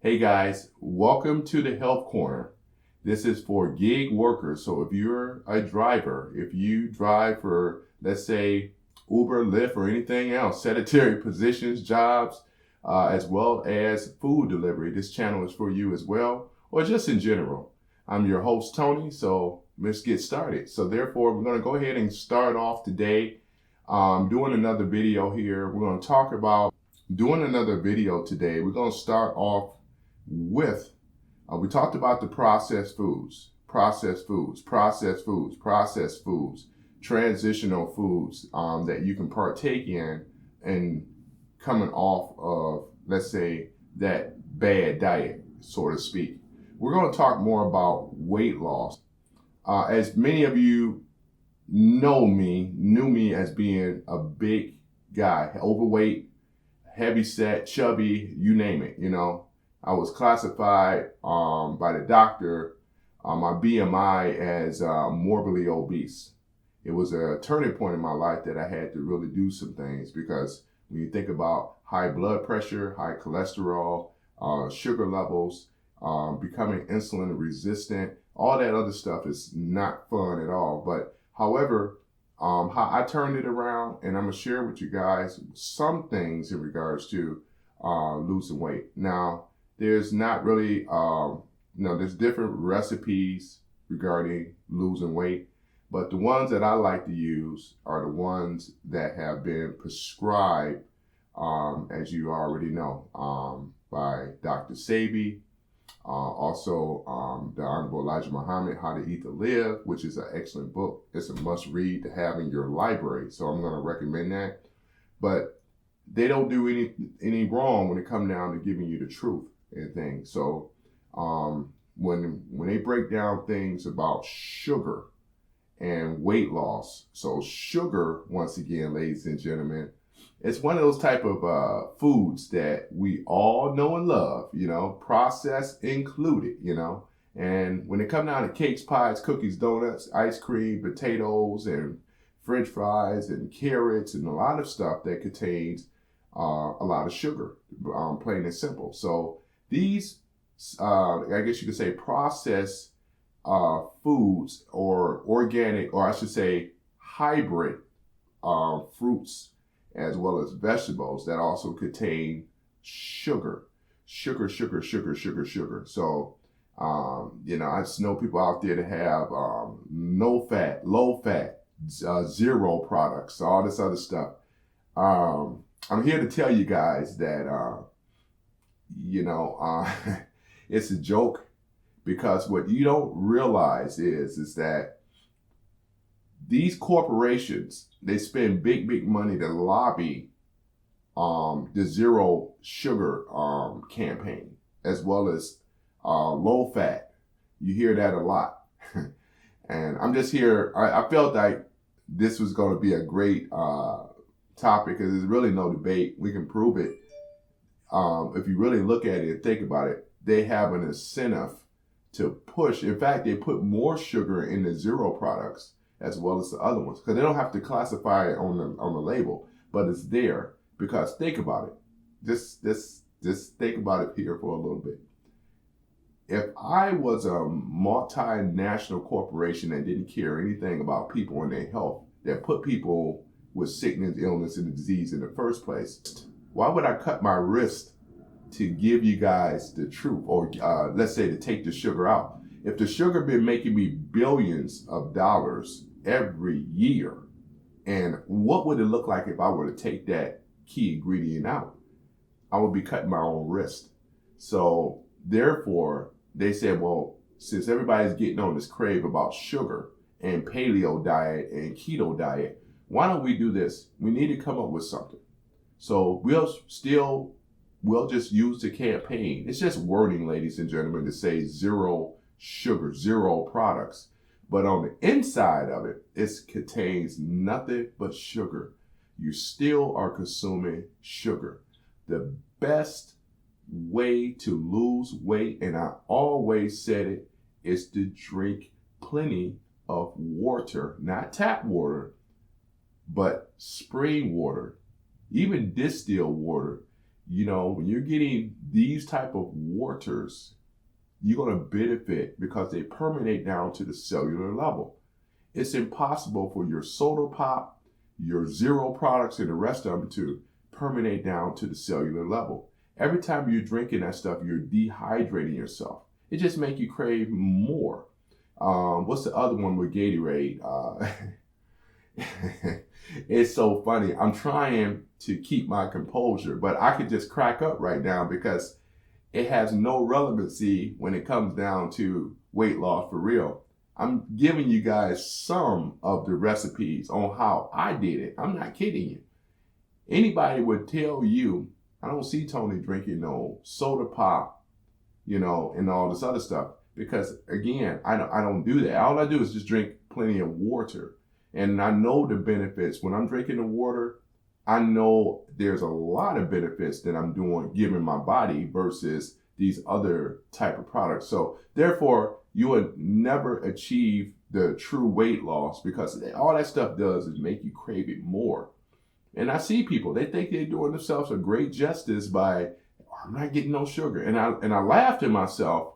Hey guys, welcome to the Health Corner. This is for gig workers. So if you're a driver, if you drive for, let's say, Uber, Lyft, or anything else, sedentary positions, jobs, as well as food delivery, this channel is for you as well, or just in general. I'm your host, Tony, so let's get started. So therefore, we're going to go ahead and start off today doing another video here. We're going to talk about doing another video today. We're going to start off with, we talked about the processed foods, transitional foods that you can partake in and coming off of, let's say, that bad diet, so to speak. We're going to talk more about weight loss. As many of you knew me as being a big guy, overweight, heavy set, chubby, you name it, I was classified by the doctor, my BMI, as morbidly obese. It was a turning point in my life that I had to really do some things, because when you think about high blood pressure, high cholesterol, sugar levels, becoming insulin resistant, all that other stuff is not fun at all. But however, how I turned it around, and I'm going to share with you guys some things in regards to losing weight. Now, there's not really, there's different recipes regarding losing weight, but the ones that I like to use are the ones that have been prescribed, as you already know, by Dr. Sebi, also the Honorable Elijah Muhammad, How to Eat to Live, which is an excellent book. It's a must read to have in your library, so I'm going to recommend that. But they don't do any wrong when it comes down to giving you the truth and things. So when they break down things about sugar and weight loss, so sugar, once again, ladies and gentlemen, it's one of those type of foods that we all know and love, processed included, and when it comes down to cakes, pies, cookies, donuts, ice cream, potatoes, and French fries, and carrots, and a lot of stuff that contains a lot of sugar, plain and simple. So these, I guess you could say, processed foods, or organic, or I should say hybrid fruits, as well as vegetables, that also contain sugar. So, I just know people out there that have no fat, low fat, zero products, all this other stuff. I'm here to tell you guys that, it's a joke, because what you don't realize is that these corporations, they spend big money to lobby the zero sugar campaign, as well as low fat. You hear that a lot. And I'm just here, I felt like this was going to be a great topic, because there's really no debate. We can prove it. If you really look at it and think about it, they have an incentive to push. In fact, they put more sugar in the zero products as well as the other ones, because they don't have to classify it on the label, but it's there. Because think about it. Just think about it here for a little bit. If I was a multinational corporation that didn't care anything about people and their health, that put people with sickness, illness, and disease in the first place, why would I cut my wrist to give you guys the truth, or let's say to take the sugar out? If the sugar been making me billions of dollars every year, and what would it look like if I were to take that key ingredient out? I would be cutting my own wrist. So therefore, they said, well, since everybody's getting on this crave about sugar and paleo diet and keto diet, why don't we do this? We need to come up with something. So we'll just use the campaign. It's just wording, ladies and gentlemen, to say zero sugar, zero products. But on the inside of it, it contains nothing but sugar. You still are consuming sugar. The best way to lose weight, and I always said it, is to drink plenty of water, not tap water, but spring water, even distilled water. When you're getting these type of waters, you're going to benefit because they permeate down to the cellular level. It's impossible for your soda pop, your zero products, and the rest of them to permeate down to the cellular level. Every time you're drinking that stuff, you're dehydrating yourself. It just makes you crave more. What's the other one with Gatorade? It's so funny. I'm trying to keep my composure, but I could just crack up right now because it has no relevancy when it comes down to weight loss for real. I'm giving you guys some of the recipes on how I did it. I'm not kidding you. Anybody would tell you, I don't see Tony drinking no soda pop, and all this other stuff. Because again, I don't do that. All I do is just drink plenty of water. And I know the benefits. When I'm drinking the water, I know there's a lot of benefits that I'm giving my body versus these other type of products. So therefore, you would never achieve the true weight loss because all that stuff does is make you crave it more. And I see people, they think they're doing themselves a great justice by, I'm not getting no sugar. And I laughed at myself.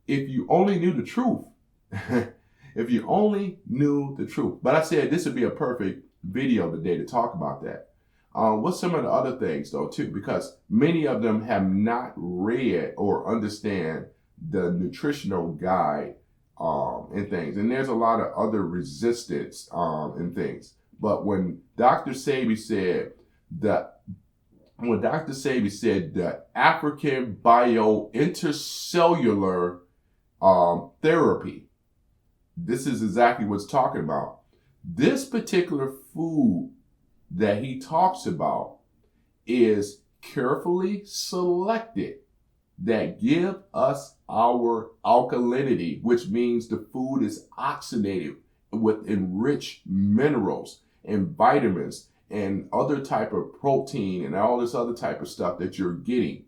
If you only knew the truth, if you only knew the truth. But I said this would be a perfect video today to talk about that. What's some of the other things though too? Because many of them have not read or understand the nutritional guide and things. And there's a lot of other resistance and things. But when Dr. Sebi said the African bio-intercellular therapy, this is exactly what it's talking about. This particular food that he talks about is carefully selected that give us our alkalinity, which means the food is oxygenated with enriched minerals and vitamins and other type of protein and all this other type of stuff that you're getting.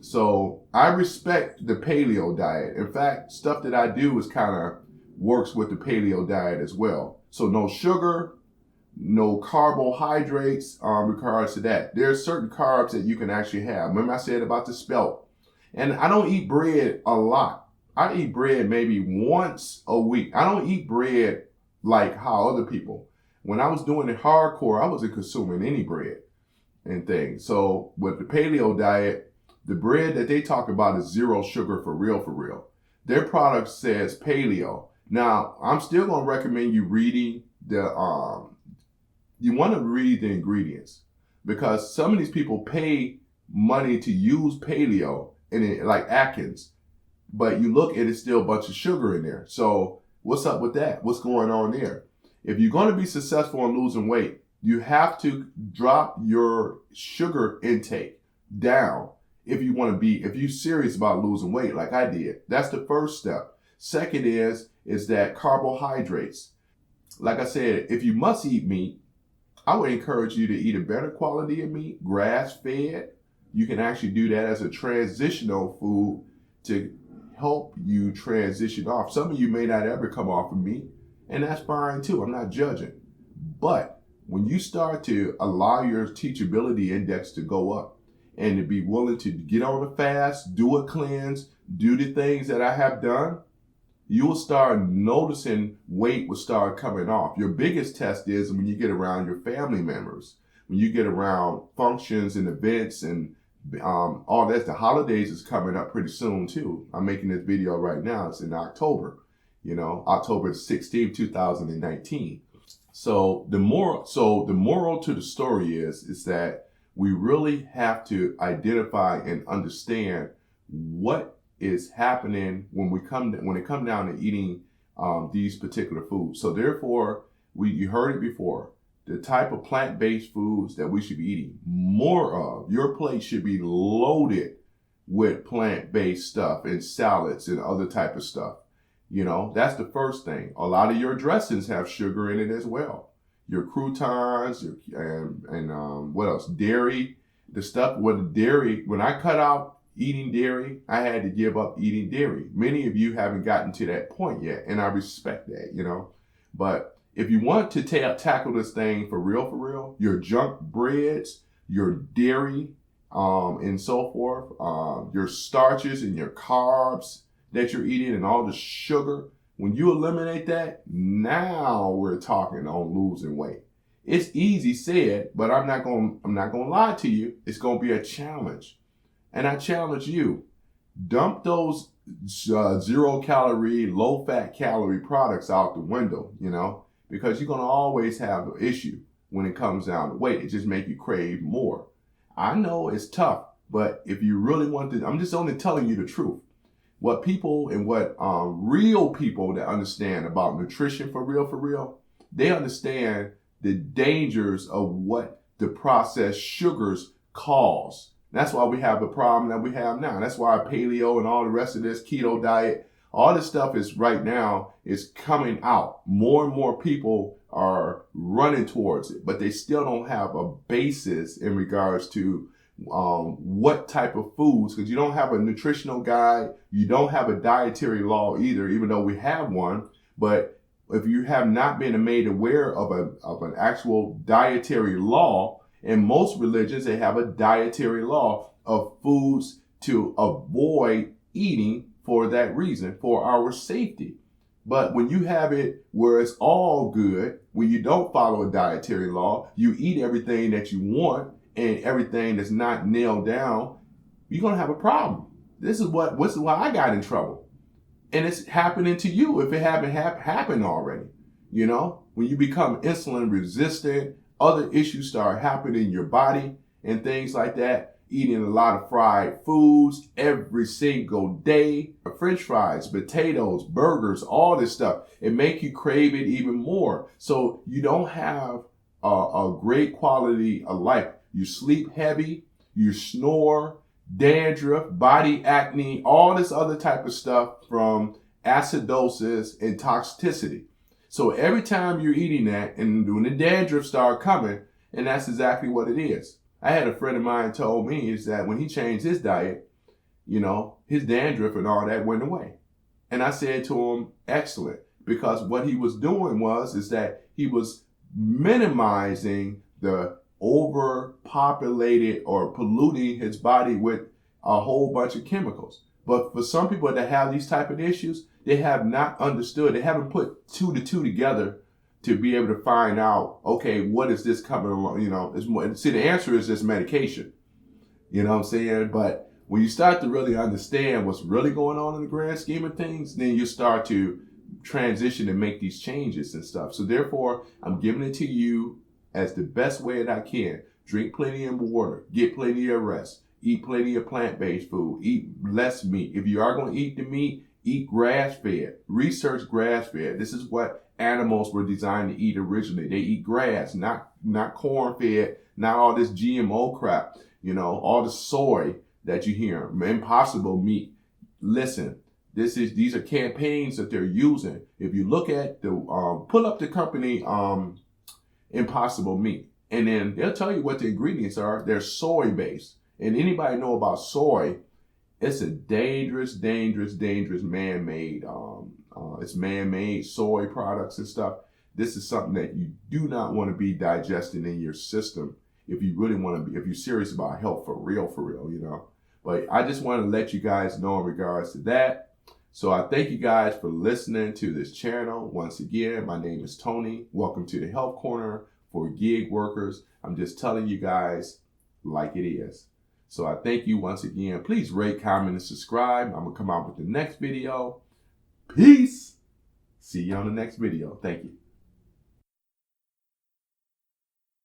So I respect the paleo diet. In fact, stuff that I do is kind of works with the paleo diet as well. So no sugar, no carbohydrates regards to that. There are certain carbs that you can actually have. Remember I said about the spelt. And I don't eat bread a lot. I eat bread maybe once a week. I don't eat bread like how other people. When I was doing it hardcore, I wasn't consuming any bread and things. So with the paleo diet, the bread that they talk about is zero sugar for real, for real. Their product says paleo. Now, I'm still going to recommend you reading you want to read the ingredients because some of these people pay money to use paleo and it, like Atkins, but you look at it's still a bunch of sugar in there. So what's up with that? What's going on there? If you're going to be successful in losing weight, you have to drop your sugar intake down if you're serious about losing weight like I did. That's the first step. Second is that carbohydrates. Like I said, if you must eat meat, I would encourage you to eat a better quality of meat, grass-fed. You can actually do that as a transitional food to help you transition off. Some of you may not ever come off of meat, and that's fine too. I'm not judging. But when you start to allow your teachability index to go up and to be willing to get on a fast, do a cleanse, do the things that I have done, you will start noticing weight will start coming off. Your biggest test is when you get around your family members, when you get around functions and events and all that. The holidays is coming up pretty soon too. I'm making this video right now. It's in October, October 16, 2019. So the moral to the story is that we really have to identify and understand what is happening when it comes down to eating these particular foods. So therefore, you heard it before, the type of plant-based foods that we should be eating more of. Your plate should be loaded with plant-based stuff and salads and other type of stuff. That's the first thing. A lot of your dressings have sugar in it as well. Your croutons, and what else? Dairy, the stuff with the dairy. When I cut out eating dairy, I had to give up eating dairy. Many of you haven't gotten to that point yet, and I respect that, But if you want to tackle this thing for real, your junk breads, your dairy, and so forth, your starches and your carbs that you're eating and all the sugar, when you eliminate that, now we're talking on losing weight. It's easy said, but I'm not gonna lie to you. It's gonna be a challenge. And I challenge you, dump those 0-calorie, low-fat calorie products out the window, because you're going to always have an issue when it comes down to weight. It just makes you crave more. I know it's tough, but if you really want to, I'm just only telling you the truth. What people and what real people that understand about nutrition for real, they understand the dangers of what the processed sugars cause. That's why we have the problem that we have now. That's why paleo and all the rest of this keto diet, all this stuff is right now is coming out. More and more people are running towards it, but they still don't have a basis in regards to what type of foods, because you don't have a nutritional guide. You don't have a dietary law either, even though we have one. But if you have not been made aware of an actual dietary law, in most religions, they have a dietary law of foods to avoid eating for that reason, for our safety. But when you have it where it's all good, when you don't follow a dietary law, you eat everything that you want and everything that's not nailed down, you're going to have a problem. This is why I got in trouble. And it's happening to you if it haven't happened already. When you become insulin resistant, other issues start happening in your body and things like that. Eating a lot of fried foods every single day. French fries, potatoes, burgers, all this stuff. It makes you crave it even more. So you don't have a great quality of life. You sleep heavy, you snore, dandruff, body acne, all this other type of stuff from acidosis and toxicity. So every time you're eating that, and when the dandruff start coming, and that's exactly what it is. I had a friend of mine told me is that when he changed his diet, his dandruff and all that went away. And I said to him, excellent, because what he was doing is that he was minimizing the overpopulated or polluting his body with a whole bunch of chemicals. But for some people that have these type of issues, they have not understood. They haven't put 2 to 2 together to be able to find out, okay, what is this coming along? See, the answer is just medication. You know what I'm saying? But when you start to really understand what's really going on in the grand scheme of things, then you start to transition and make these changes and stuff. So therefore, I'm giving it to you as the best way that I can. Drink plenty of water, get plenty of rest, eat plenty of plant-based food, eat less meat. If you are going to eat the meat, eat grass-fed. Research grass-fed. This is what animals were designed to eat originally. They eat grass, not corn-fed, not all this GMO crap, all the soy that you hear, impossible meat. Listen, these are campaigns that they're using. If you look at the, pull up the company Impossible Meat, and then they'll tell you what the ingredients are. They're soy-based. And anybody know about soy, it's a dangerous man-made, it's man-made soy products and stuff. This is something that you do not want to be digesting in your system if you really want to be, if you're serious about health for real. But I just want to let you guys know in regards to that. So I thank you guys for listening to this channel. Once again, my name is Tony. Welcome to the Health Corner for gig workers. I'm just telling you guys like it is. So I thank you once again. Please rate, comment, and subscribe. I'm going to come out with the next video. Peace. See you on the next video. Thank you.